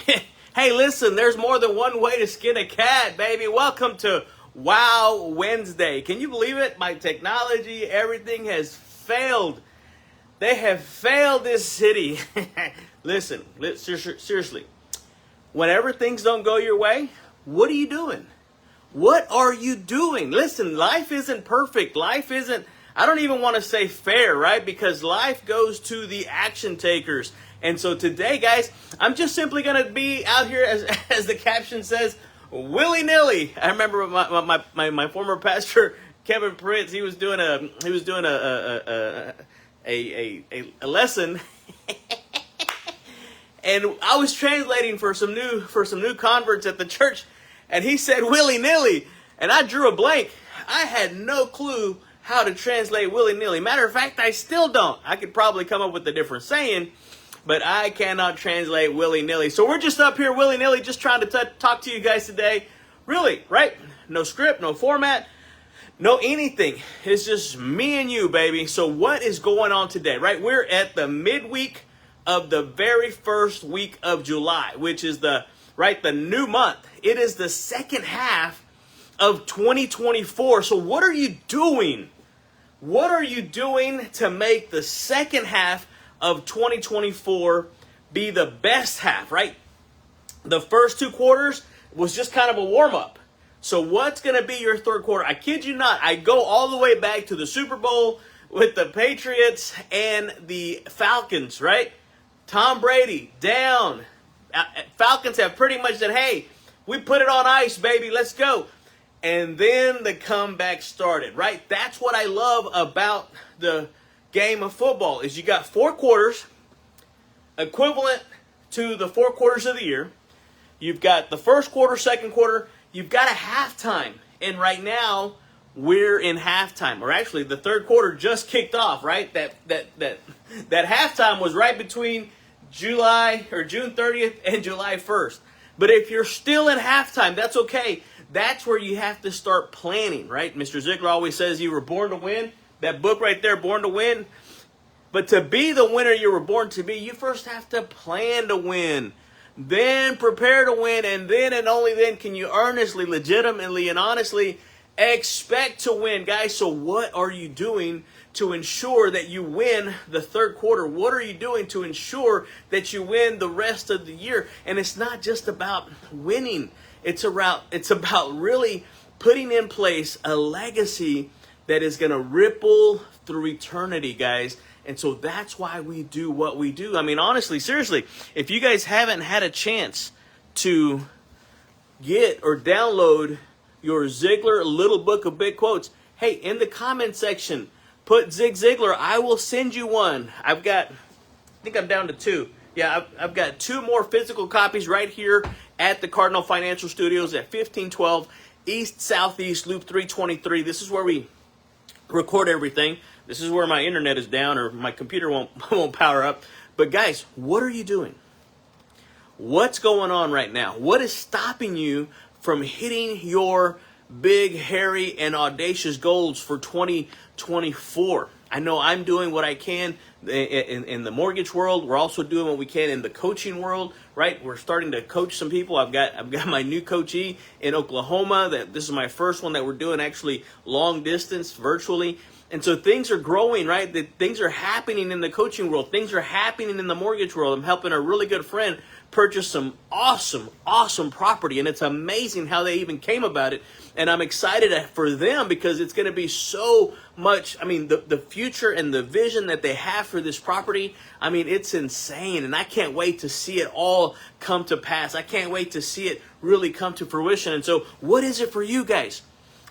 Hey, listen, there's more than one way to skin a cat, baby. Welcome to WoW Wednesday. Can you believe it? My technology, everything has failed. They have failed this city. Listen, seriously. Whenever things don't go your way, what are you doing? What are you doing? Listen, life isn't perfect. Life isn't, I don't even want to say fair, right? Because life goes to the action takers. And so today, guys, I'm just simply going to be out here, as the caption says, willy-nilly. I remember my former pastor, Kevin Pritz, he was doing a lesson. And I was translating for some new converts at the church, and he said willy-nilly, and I drew a blank. I had no clue how to translate willy-nilly. Matter of fact, I still don't. I could probably come up with a different saying, but I cannot translate willy-nilly. So we're just up here willy-nilly, just trying to talk to you guys today. Really, right? No script, no format, no anything. It's just me and you, baby. So what is going on today, right? We're at the midweek of the very first week of July, which is the new month. It is the second half of 2024. So what are you doing? What are you doing to make the second half of 2024 be the best half, right? The first two quarters was just kind of a warm-up. So what's going to be your third quarter? I kid you not. I go all the way back to the Super Bowl with the Patriots and the Falcons, right? Tom Brady down. Falcons have pretty much said, hey, we put it on ice, baby. Let's go. And then the comeback started, right? That's what I love about the game of football is you got 4 quarters equivalent to the 4 quarters of the year. You've got the first quarter, second quarter. You've got a halftime. And right now we're in halftime, or actually the third quarter just kicked off, right? That halftime was right between June 30th and July 1st. But if you're still in halftime, that's okay. That's where you have to start planning, right? Mr. Ziegler always says you were born to win. That book right there, Born to Win. But to be the winner you were born to be, you first have to plan to win. Then prepare to win. And then and only then can you earnestly, legitimately, and honestly expect to win. Guys, so what are you doing to ensure that you win the third quarter? What are you doing to ensure that you win the rest of the year? And it's not just about winning. It's about really putting in place a legacy that is going to ripple through eternity, guys. And so that's why we do what we do. I mean, honestly, seriously, if you guys haven't had a chance to get or download your Ziegler Little Book of Big Quotes, hey, in the comment section, put Zig Ziglar. I will send you one. I think I'm down to 2. Yeah, I've got 2 more physical copies right here at the Cardinal Financial Studios at 1512 East Southeast Loop 323. This is where we record everything. This is where my internet is down or my computer won't power up. But guys, what are you doing? What's going on right now? What is stopping you from hitting your big, hairy, and audacious goals for 2024? I know I'm doing what I can in the mortgage world. We're also doing what we can in the coaching world, right? We're starting to coach some people. I've got my new coachee in Oklahoma. This is my first one that we're doing actually long distance virtually. And so things are growing, right? Things are happening in the coaching world. Things are happening in the mortgage world. I'm helping a really good friend purchase some awesome property. And it's amazing how they even came about it. And I'm excited for them because it's going to be so much. I mean, the future and the vision that they have for this property, I mean, it's insane. And I can't wait to see it all come to pass. I can't wait to see it really come to fruition. And so what is it for you guys?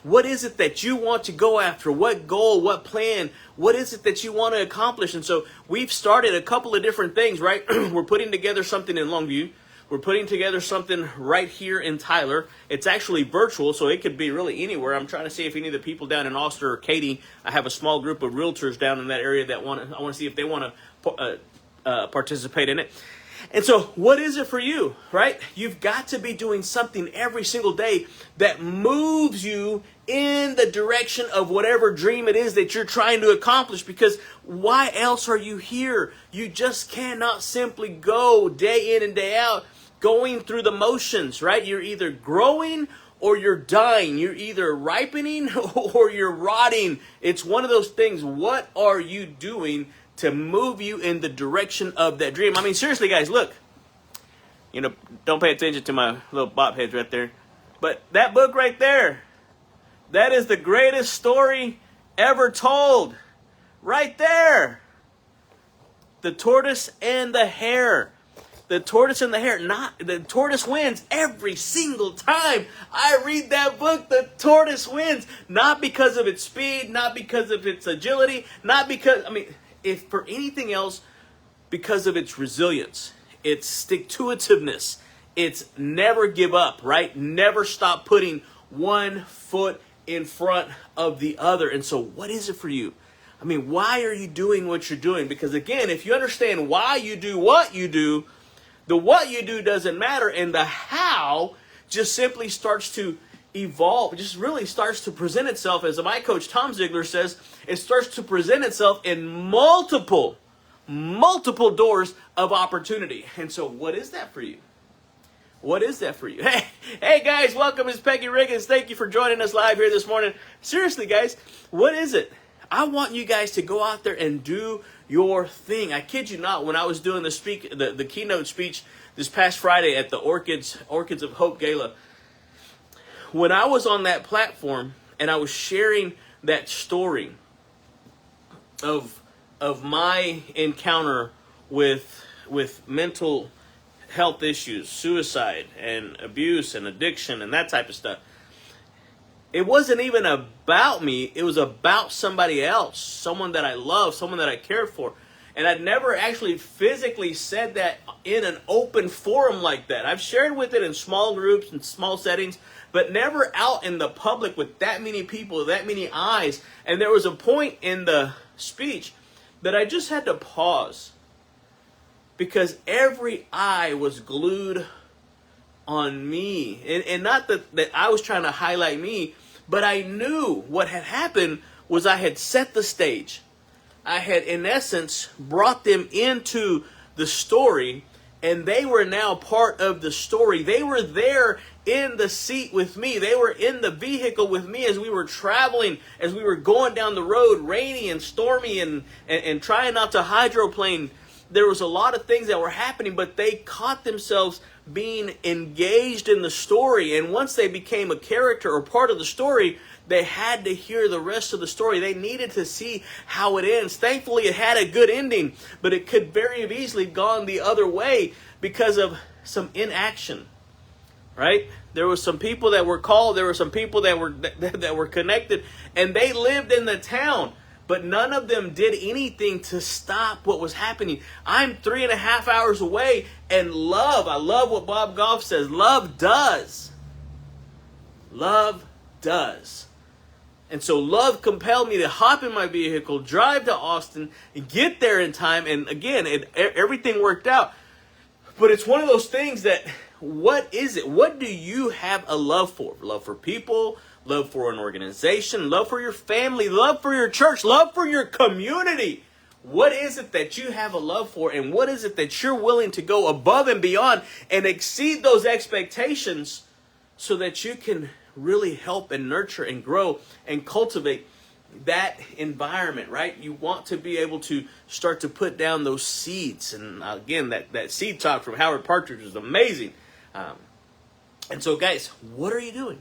What is it that you want to go after? What goal, what plan, what is it that you want to accomplish? And so we've started a couple of different things, right? We're putting together something in Longview. We're putting together something right here in Tyler. It's actually virtual, so it could be really anywhere. I'm trying to see if any of the people down in Austin or Katy, I have a small group of realtors down in that area that I want to see if they want to participate in it. And so what is it for you, right? You've got to be doing something every single day that moves you in the direction of whatever dream it is that you're trying to accomplish, because why else are you here? You just cannot simply go day in and day out, going through the motions, right? You're either growing or you're dying. You're either ripening or you're rotting. It's one of those things. What are you doing to move you in the direction of that dream? I mean, seriously, guys, look. You know, don't pay attention to my little bop heads right there. But that book right there, that is the greatest story ever told. Right there. The tortoise and the hare. The tortoise and the hare. The tortoise wins every single time I read that book. The tortoise wins. Not because of its speed, not because of its agility, not because, I mean, if for anything else, because of its resilience, its stick-to-itiveness, its never give up, right? Never stop putting one foot in front of the other. And so what is it for you? I mean, why are you doing what you're doing? Because again, if you understand why you do what you do, the what you do doesn't matter, and the how just simply starts to evolve, just really starts to present itself, as my coach Tom Ziegler says, it starts to present itself in multiple doors of opportunity. And so what is that for you? What is that for you? Hey guys, welcome. It's Peggy Riggins. Thank you for joining us live here this morning. Seriously, guys, what is it? I want you guys to go out there and do your thing. I kid you not, when I was doing the keynote speech this past Friday at the Orchids of Hope Gala, when I was on that platform and I was sharing that story of my encounter with mental health issues, suicide and abuse and addiction and that type of stuff, it wasn't even about me. It was about somebody else, someone that I love, someone that I cared for. And I'd never actually physically said that in an open forum like that. I've shared with it in small groups and small settings, but never out in the public with that many people, that many eyes. And there was a point in the speech that I just had to pause, because every eye was glued on me. And not that I was trying to highlight me, but I knew what had happened was I had set the stage. I had, in essence, brought them into the story, and they were now part of the story. They were there in the seat with me. They were in the vehicle with me as we were traveling, as we were going down the road, rainy and stormy and trying not to hydroplane. There was a lot of things that were happening, but they caught themselves being engaged in the story. And once they became a character or part of the story, they had to hear the rest of the story. They needed to see how it ends. Thankfully, it had a good ending, but it could very easily have gone the other way because of some inaction, right? There were some people that were called. There were some people that were connected, and they lived in the town. But none of them did anything to stop what was happening. I'm 3.5 hours away, and I love what Bob Goff says. Love does. Love does. And so love compelled me to hop in my vehicle, drive to Austin, and get there in time. And again, everything worked out. But it's one of those things that, what is it? What do you have a love for? Love for people, love for an organization, love for your family, love for your church, love for your community. What is it that you have a love for, and what is it that you're willing to go above and beyond and exceed those expectations so that you can really help and nurture and grow and cultivate that environment, right? You want to be able to start to put down those seeds. And again, that seed talk from Howard Partridge is amazing. And so guys, what are you doing?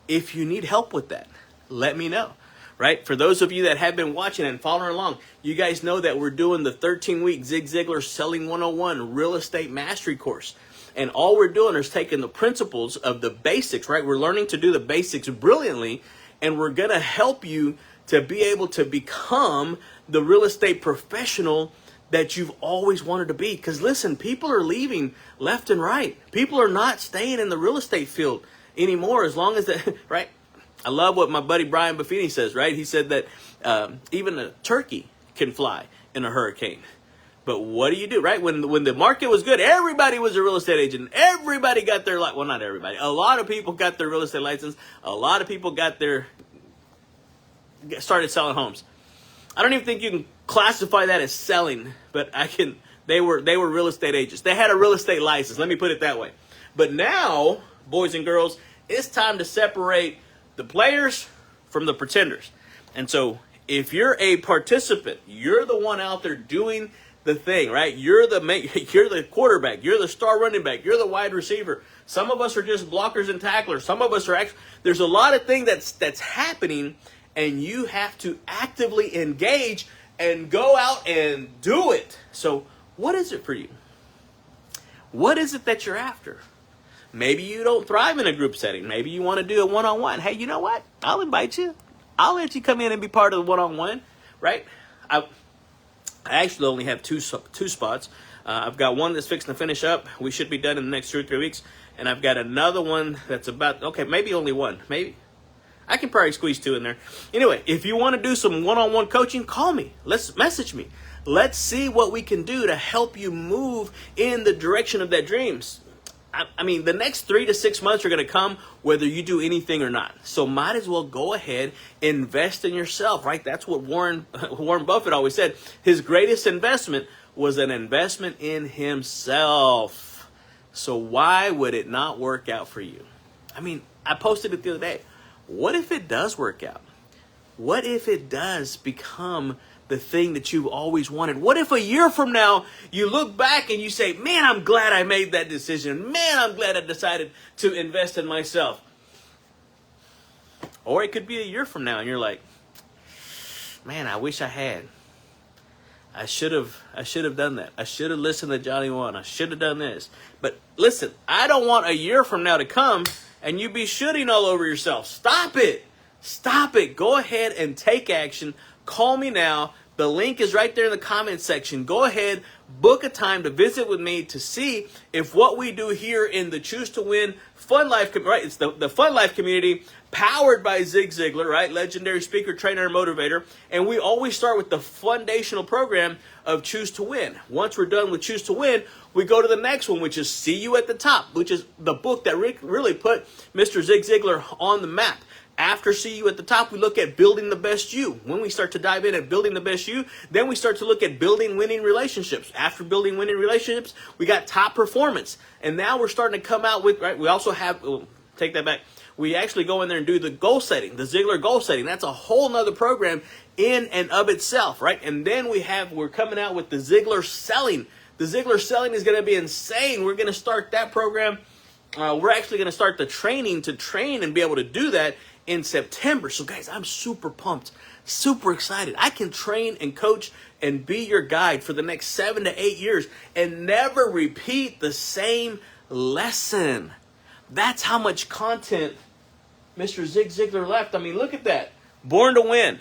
If you need help with that, let me know, right? For those of you that have been watching and following along, you guys know that we're doing the 13-week Zig Ziglar Selling 101 Real Estate Mastery course. And all we're doing is taking the principles of the basics, right? We're learning to do the basics brilliantly, and we're going to help you to be able to become the real estate professional that you've always wanted to be. Because listen, people are leaving left and right. People are not staying in the real estate field anymore, as long as that, right? I love what my buddy Brian Buffini says, right? He said that even a turkey can fly in a hurricane. But what do you do, right? When the market was good, everybody was a real estate agent. Everybody got their, well, not everybody. A lot of people got their real estate license. A lot of people started selling homes. I don't even think you can classify that as selling, but They were real estate agents. They had a real estate license. Let me put it that way. But now, boys and girls, it's time to separate the players from the pretenders. And so if you're a participant, you're the one out there doing the thing, right? You're the quarterback. You're the star running back. You're the wide receiver. Some of us are just blockers and tacklers. Some of us are actually, there's a lot of things that's happening, and you have to actively engage and go out and do it. So what is it for you? What is it that you're after? Maybe you don't thrive in a group setting. Maybe you want to do a one-on-one. Hey, you know what? I'll invite you. I'll let you come in and be part of the one-on-one, right? I actually only have two spots. I've got one that's fixing to finish up. We should be done in the next 2 or 3 weeks. And I've got another one that's about, okay, maybe only one. Maybe. I can probably squeeze 2 in there. Anyway, if you want to do some one-on-one coaching, call me. Let's message me. Let's see what we can do to help you move in the direction of that dreams. I mean, the next 3 to 6 months are going to come whether you do anything or not. So might as well go ahead, invest in yourself, right? That's what Warren Buffett always said. His greatest investment was an investment in himself. So why would it not work out for you? I mean, I posted it the other day. What if it does work out? What if it does become the thing that you've always wanted? What if a year from now you look back and you say, man, I'm glad I made that decision. Man, I'm glad I decided to invest in myself. Or it could be a year from now and you're like, man, I wish I had. I should have done that. I should have listened to Johnny One. I should have done this. But listen, I don't want a year from now to come and you be shooting all over yourself. Stop it. Stop it. Go ahead and take action. Call me now. The link is right there in the comment section. Go ahead, book a time to visit with me to see if what we do here in the Choose to Win Fun Life, right? It's the Fun Life community powered by Zig Ziglar, right? Legendary speaker, trainer, and motivator. And we always start with the foundational program of Choose to Win. Once we're done with Choose to Win, we go to the next one, which is See You at the Top, which is the book that really put Mr. Zig Ziglar on the map. After See You at the Top, we look at building the best you. When we start to dive in at building the best you, then we start to look at building winning relationships. After building winning relationships, we got top performance. And now we're starting to come out with, right, we also have, take that back. We actually go in there and do the goal setting, the Ziglar goal setting. That's a whole nother program in and of itself, right? And then we're coming out with the Ziglar selling. The Ziglar selling is going to be insane. We're going to start that program. We're actually going to start the training to train and be able to do that in September. So guys, I'm super pumped, super excited. I can train and coach and be your guide for the next 7 to 8 years and never repeat the same lesson. That's how much content Mr. Zig Ziglar left. I mean, look at that. Born to Win.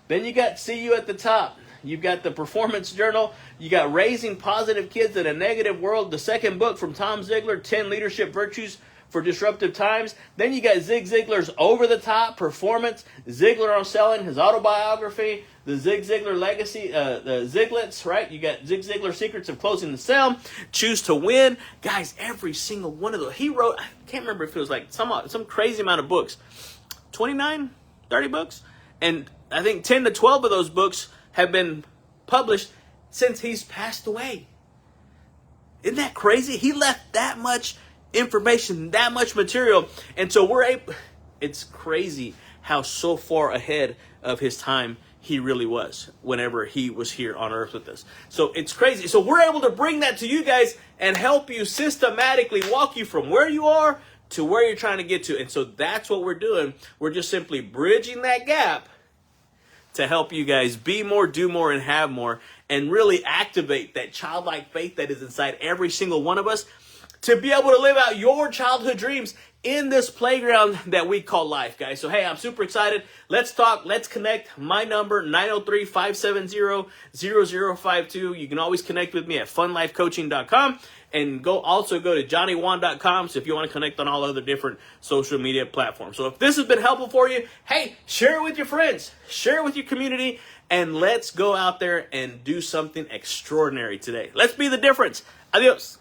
Then you got See You at the Top. You've got the Performance Journal. You got Raising Positive Kids in a Negative World, the second book from Tom Ziglar, 10 Leadership Virtues for Disruptive Times. Then you got Zig Ziglar's Over the Top Performance, Ziglar on Selling, his autobiography, the Zig Ziglar Legacy, the Ziglets, right? You got Zig Ziglar Secrets of Closing the Sale, Choose to Win. Guys, every single one of those. He wrote, I can't remember if it was like some crazy amount of books, 29, 30 books. And I think 10 to 12 of those books have been published since he's passed away. Isn't that crazy? He left that much information, that much material. And so it's crazy how so far ahead of his time he really was whenever he was here on earth with us. So it's crazy. So we're able to bring that to you guys and help you systematically walk you from where you are to where you're trying to get to. And so that's what we're doing. We're just simply bridging that gap to help you guys be more, do more, and have more, and really activate that childlike faith that is inside every single one of us to be able to live out your childhood dreams in this playground that we call life, guys. So, hey, I'm super excited. Let's talk. Let's connect. My number, 903-570-0052. You can always connect with me at funlifecoaching.com. And also go to johnnywan.com so if you want to connect on all other different social media platforms. So if this has been helpful for you, hey, share it with your friends. Share it with your community. And let's go out there and do something extraordinary today. Let's be the difference. Adios.